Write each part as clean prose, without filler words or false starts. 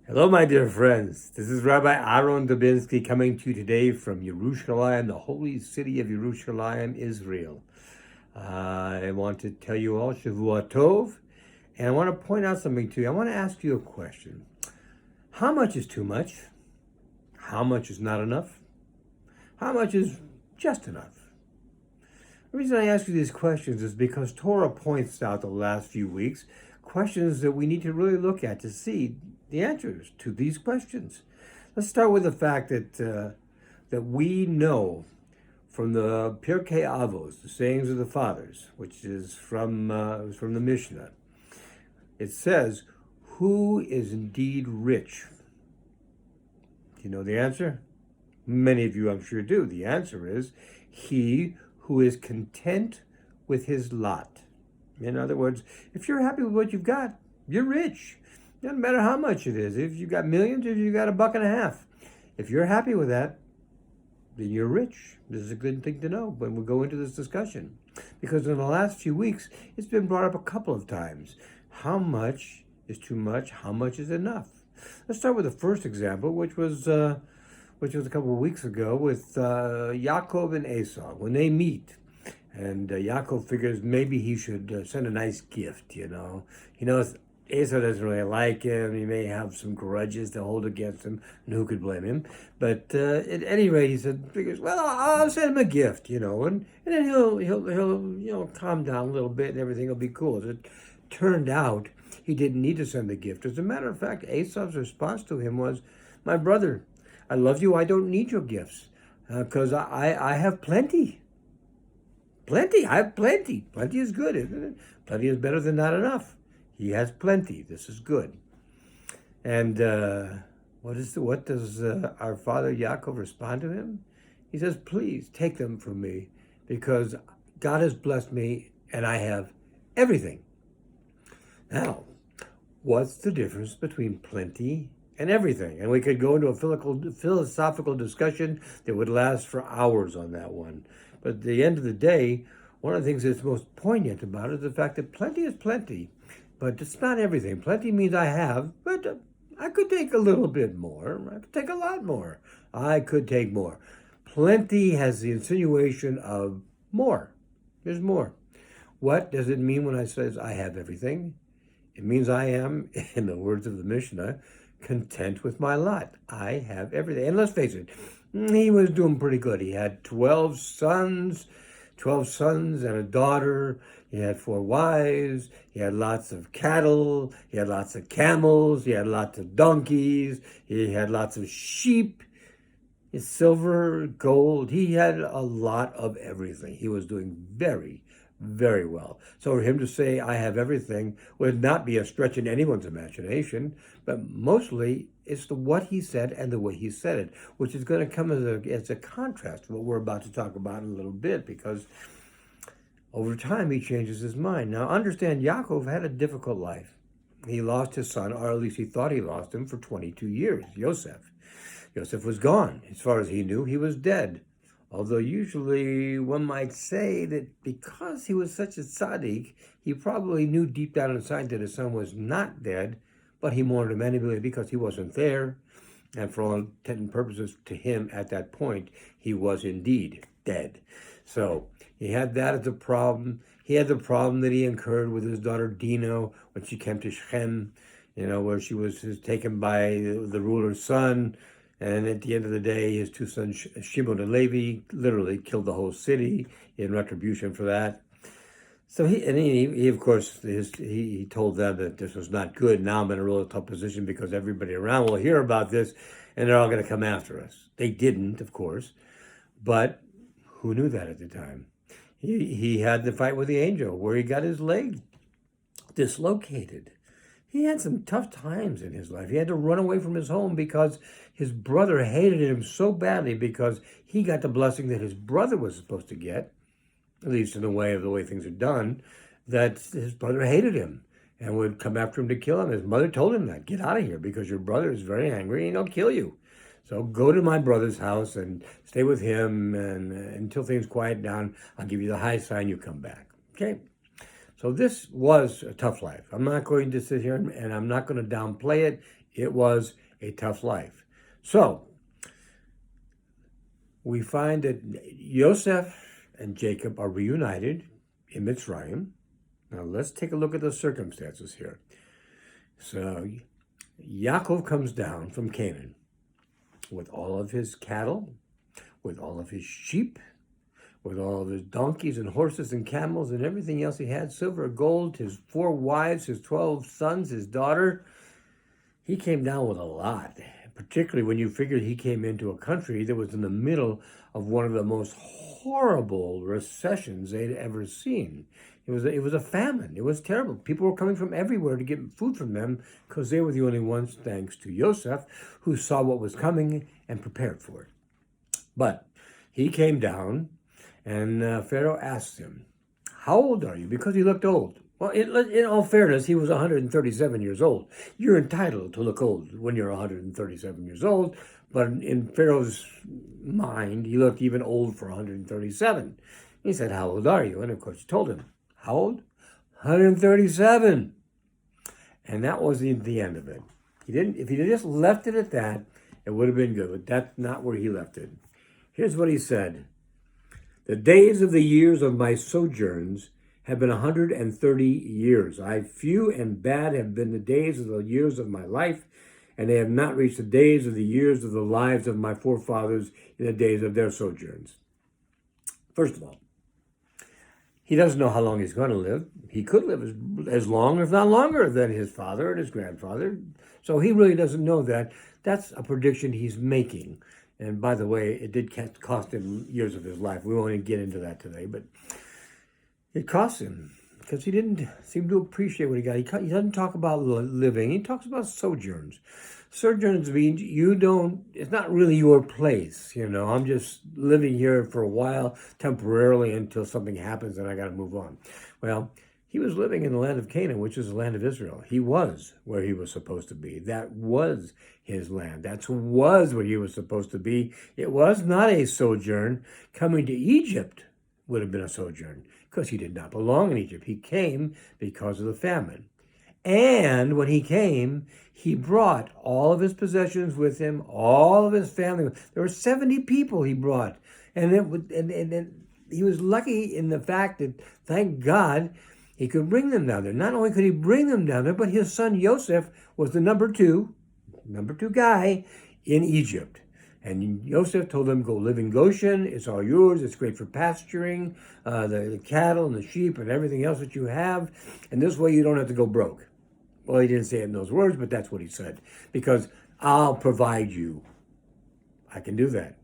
Hello, my dear friends. This is Rabbi Aharon Dobinsky coming to you today from Yerushalayim, the holy city of Yerushalayim, Israel. I want to tell you all Shavua Tov, and I want to point out something to you. I want to ask you a question. How much is too much? How much is not enough? How much is just enough? The reason I ask you these questions is because Torah points out the last few weeks questions that we need to really look at to see the answers to these questions. Let's start with the fact that we know from the Pirkei Avos, the sayings of the fathers, which is from the Mishnah. It says, "Who is indeed rich?" Do you know the answer? Many of you, I'm sure, do. The answer is he who is content with his lot. In other words, if you're happy with what you've got, you're rich. Doesn't matter how much it is. If you've got millions, if you've got $1.50. If you're happy with that, then you're rich. This is a good thing to know when we go into this discussion. Because in the last few weeks, it's been brought up a couple of times. How much is too much? How much is enough? Let's start with the first example, which was a couple of weeks ago with Yaakov and Esau. When they meet, and Yaakov figures maybe he should send a nice gift, He knows Esau doesn't really like him. He may have some grudges to hold against him, and who could blame him? But at any rate, he figures, well, I'll send him a gift, and then he'll calm down a little bit, and everything will be cool. As it turned out, he didn't need to send the gift. As a matter of fact, Esau's response to him was, "My brother, I love you. I don't need your gifts because I have plenty." Plenty. I have plenty. Plenty is good, isn't it? Plenty is better than not enough. He has plenty. This is good. And what does our father Yaakov respond to him? He says, "Please take them from me, because God has blessed me and I have everything." Now, what's the difference between plenty and everything? And we could go into a philosophical discussion that would last for hours on that one. But at the end of the day, one of the things that's most poignant about it is the fact that plenty is plenty, but it's not everything. Plenty means I have, but I could take a little bit more. I could take a lot more. I could take more. Plenty has the insinuation of more. There's more. What does it mean when I says I have everything? It means I am, in the words of the Mishnah, content with my lot. I have everything. And let's face it, he was doing pretty good. He had 12 sons and a daughter. He had 4 wives. He had lots of cattle. He had lots of camels. He had lots of donkeys. He had lots of sheep. Silver, gold. He had a lot of everything. He was doing very, very well. So for him to say, "I have everything," would not be a stretch in anyone's imagination, but mostly it's what he said and the way he said it, which is going to come as a contrast to what we're about to talk about in a little bit, because over time he changes his mind. Now understand, Yaakov had a difficult life. He lost his son, or at least he thought he lost him, for 22 years, Yosef. Yosef was gone. As far as he knew, he was dead. Although usually one might say that because he was such a tzaddik, he probably knew deep down inside that his son was not dead, but he mourned him anyway because he wasn't there. And for all intent and purposes, to him at that point, he was indeed dead. So he had that as a problem. He had the problem that he incurred with his daughter Dinah when she came to Shechem, where she was taken by the ruler's son. And at the end of the day, his 2 sons, Shimon and Levi, literally killed the whole city in retribution for that. So he of course, he told them that this was not good. Now I'm in a really tough position because everybody around will hear about this, and they're all going to come after us. They didn't, of course, but who knew that at the time? He had the fight with the angel where he got his leg dislocated. He had some tough times in his life. He had to run away from his home because his brother hated him so badly because he got the blessing that his brother was supposed to get, at least in the way things are done, that his brother hated him and would come after him to kill him. His mother told him that, "Get out of here because your brother is very angry and he'll kill you. So go to my brother's house and stay with him, and until things quiet down, I'll give you the high sign, you come back." Okay? So this was a tough life. I'm not going to sit here and I'm not going to downplay it. It was a tough life. So we find that Joseph and Jacob are reunited in Mitzrayim. Now let's take a look at the circumstances here. So Yaakov comes down from Canaan with all of his cattle, with all of his sheep, with all of his donkeys and horses and camels and everything else he had, silver, gold, his 4 wives, his 12 sons, his daughter. He came down with a lot, particularly when you figured he came into a country that was in the middle of one of the most horrible recessions they'd ever seen. It was a famine. It was terrible. People were coming from everywhere to get food from them because they were the only ones, thanks to Joseph, who saw what was coming and prepared for it. But he came down, and Pharaoh asked him, "How old are you?" Because he looked old. Well, in all fairness, he was 137 years old. You're entitled to look old when you're 137 years old, but in Pharaoh's mind, he looked even old for 137. He said, "How old are you?" And of course, he told him, "How old?" 137. And that was the end of it. If he just left it at that, it would have been good, but that's not where he left it. Here's what he said. "The days of the years of my sojourns have been 130 years. Few and bad have been the days of the years of my life, and they have not reached the days of the years of the lives of my forefathers in the days of their sojourns." First of all, he doesn't know how long he's going to live. He could live as long, if not longer, than his father and his grandfather. So he really doesn't know that. That's a prediction he's making. And by the way, it did cost him years of his life. We won't even get into that today, but it cost him because he didn't seem to appreciate what he got. He doesn't talk about living. He talks about sojourns. Sojourns means it's not really your place. I'm just living here for a while, temporarily, until something happens and I got to move on. Well, he was living in the land of Canaan, which is the land of Israel. He was where he was supposed to be. That was his land. That was where he was supposed to be. It was not a sojourn. Coming to Egypt would have been a sojourn because he did not belong in Egypt. He came because of the famine. And when he came, he brought all of his possessions with him, all of his family. There were 70 people he brought. And he was lucky in the fact that, thank God, he could bring them down there. Not only could he bring them down there, but his son Joseph was the number two guy in Egypt. And Joseph told them, "Go live in Goshen. It's all yours. It's great for pasturing, the cattle and the sheep and everything else that you have. And this way you don't have to go broke." Well, he didn't say it in those words, but that's what he said. Because I'll provide you. I can do that.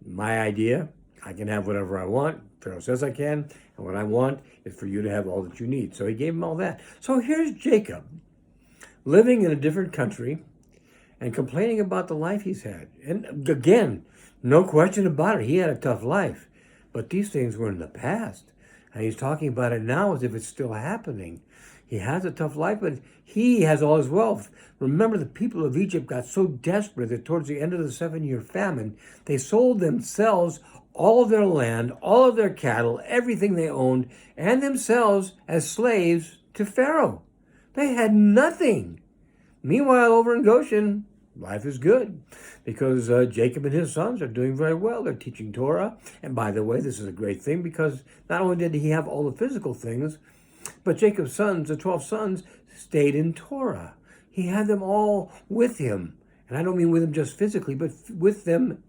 My idea, I can have whatever I want. Pharaoh says I can. And what I want is for you to have all that you need. So he gave him all that. So here's Jacob, living in a different country and complaining about the life he's had. And again, no question about it, he had a tough life. But these things were in the past. And he's talking about it now as if it's still happening. He has a tough life, but he has all his wealth. Remember, the people of Egypt got so desperate that towards the end of the 7-year famine, they sold themselves, all of their land, all of their cattle, everything they owned, and themselves as slaves to Pharaoh. They had nothing. Meanwhile, over in Goshen, life is good because Jacob and his sons are doing very well. They're teaching Torah. And by the way, this is a great thing because not only did he have all the physical things, but Jacob's sons, the 12 sons, stayed in Torah. He had them all with him. And I don't mean with him just physically, but with them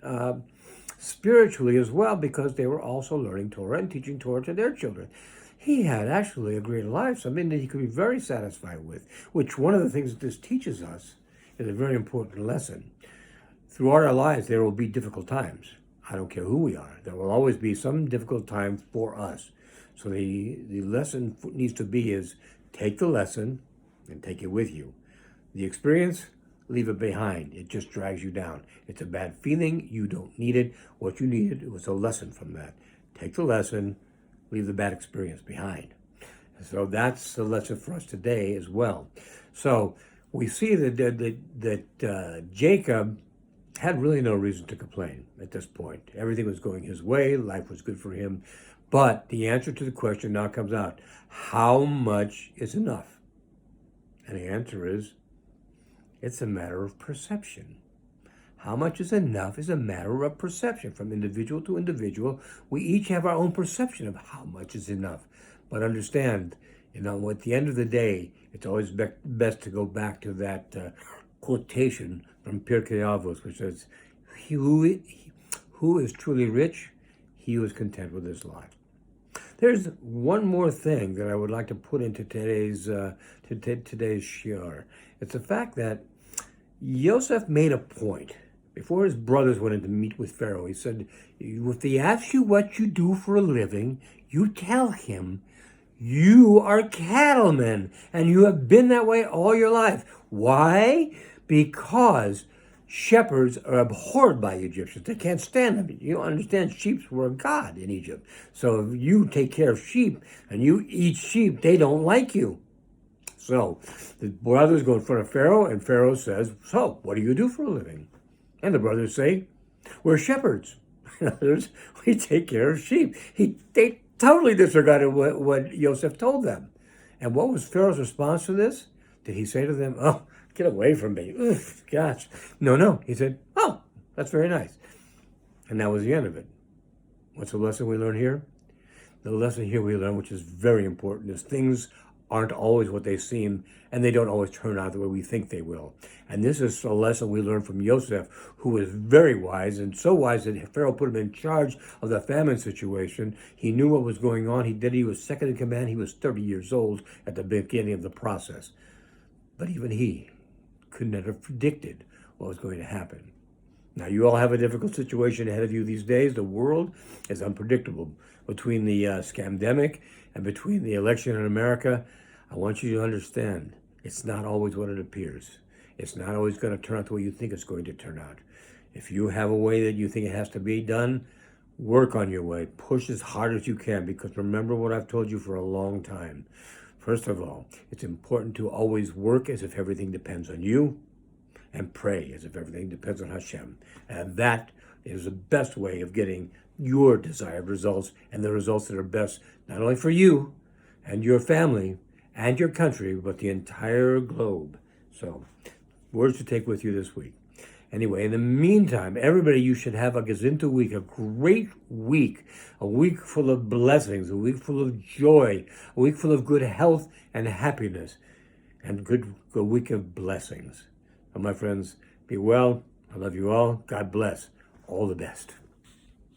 spiritually as well, because they were also learning Torah and teaching Torah to their children. He had actually a great life, something that he could be very satisfied with, which one of the things that this teaches us is a very important lesson. Throughout our lives, there will be difficult times. I don't care who we are. There will always be some difficult time for us. So the lesson needs to be is take the lesson and take it with you. The experience, leave it behind. It just drags you down. It's a bad feeling. You don't need it. What you needed was a lesson from that. Take the lesson, leave the bad experience behind. So that's the lesson for us today as well. So we see that Jacob had really no reason to complain at this point. Everything was going his way. Life was good for him. But the answer to the question now comes out. How much is enough? And the answer is, it's a matter of perception. How much is enough is a matter of perception. From individual to individual, we each have our own perception of how much is enough. But understand, at the end of the day, it's always best to go back to that quotation from Pirkei Avos, which says, who is truly rich? He who is content with his lot. There's one more thing that I would like to put into today's shiur. It's the fact that Yosef made a point. Before his brothers went in to meet with Pharaoh, he said, if he asks you what you do for a living, you tell him you are cattlemen, and you have been that way all your life. Why? Because shepherds are abhorred by Egyptians. They can't stand them. You understand, sheep were a god in Egypt. So if you take care of sheep and you eat sheep, they don't like you. So the brothers go in front of Pharaoh, and Pharaoh says, so what do you do for a living? And the brothers say, we're shepherds. In other words, we take care of sheep. They totally disregarded what Yosef told them. And what was Pharaoh's response to this? Did he say to them, oh, get away from me? Ugh, gosh. No. He said, oh, that's very nice. And that was the end of it. What's the lesson we learn here? The lesson here we learn, which is very important, is things aren't always what they seem, and they don't always turn out the way we think they will. And this is a lesson we learn from Yosef, who was very wise, and so wise that Pharaoh put him in charge of the famine situation. He knew what was going on. He was second in command. He was 30 years old at the beginning of the process. But even he could not have predicted what was going to happen. Now, you all have a difficult situation ahead of you these days. The world is unpredictable. Between the scamdemic and between the election in America, I want you to understand, it's not always what it appears. It's not always going to turn out the way you think it's going to turn out. If you have a way that you think it has to be done, work on your way. Push as hard as you can, because remember what I've told you for a long time. First of all, it's important to always work as if everything depends on you, and pray as if everything depends on Hashem. And that is the best way of getting your desired results, and the results that are best not only for you and your family and your country, but the entire globe. So, words to take with you this week. Anyway, in the meantime, everybody, you should have a gazinta week, a great week, a week full of blessings, a week full of joy, a week full of good health and happiness, and a week of blessings. So my friends, be well. I love you all. God bless. All the best.